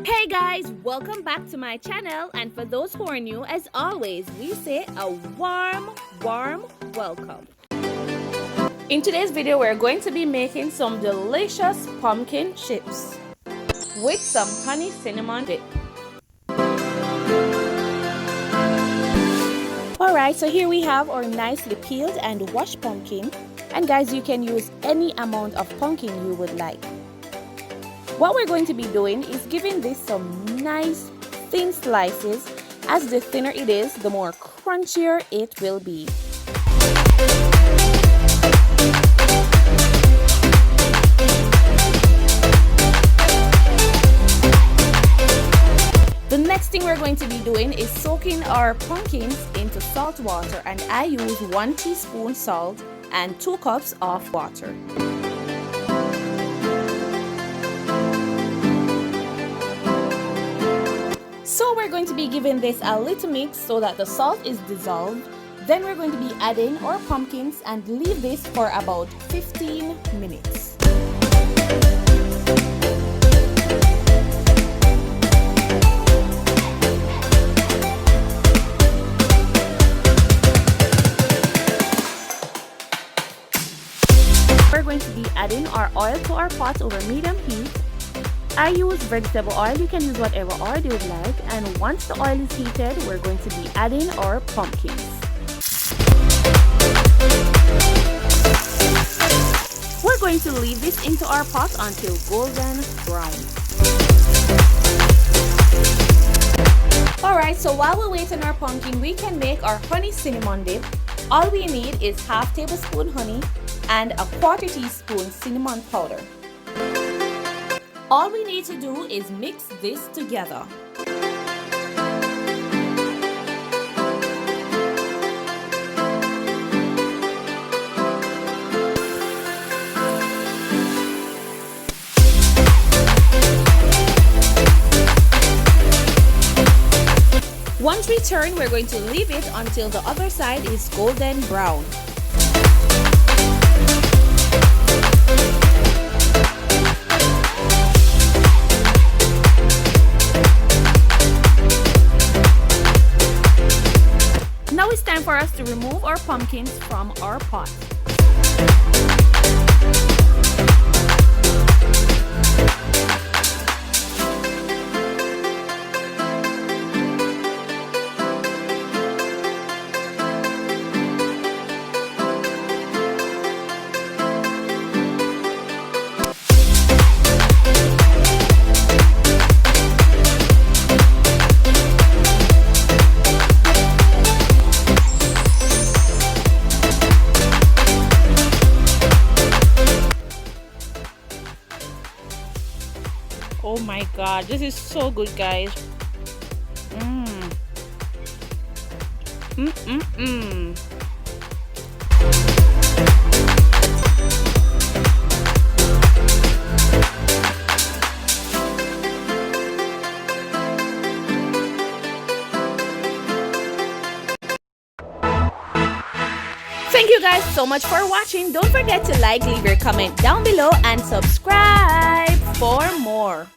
Hey guys, welcome back to my channel, and for those who are new, as always, we say a warm welcome. In today's video, we're going to be making some delicious pumpkin chips with some honey cinnamon dip. Alright, so here we have our nicely peeled and washed pumpkin, and guys, you can use any amount of pumpkin you would like. What we're going to be doing is giving this some nice thin slices. As the thinner it is, the more crunchier it will be. The next thing we're going to be doing is soaking our pumpkins into salt water, and I use 1 teaspoon salt and 2 cups of water. So we're going to be giving this a little mix so that the salt is dissolved. Then we're going to be adding our pumpkins and leave this for about 15 minutes. We're going to be adding our oil to our pot over medium heat. I use vegetable oil, you can use whatever oil you would like, and once the oil is heated, we're going to be adding our pumpkins. We're going to leave this into our pot until golden brown. Alright, so while we wait on our pumpkin, we can make our honey cinnamon dip. All we need is ½ tablespoon honey and a ¼ teaspoon cinnamon powder. All we need to do is mix this together. Once we turn, we're going to leave it until the other side is golden brown. Now it's time for us to remove our pumpkins from our pot. Oh my god, this is so good, guys. Thank you guys so much for watching. Don't forget to like, leave your comment down below, and subscribe for more.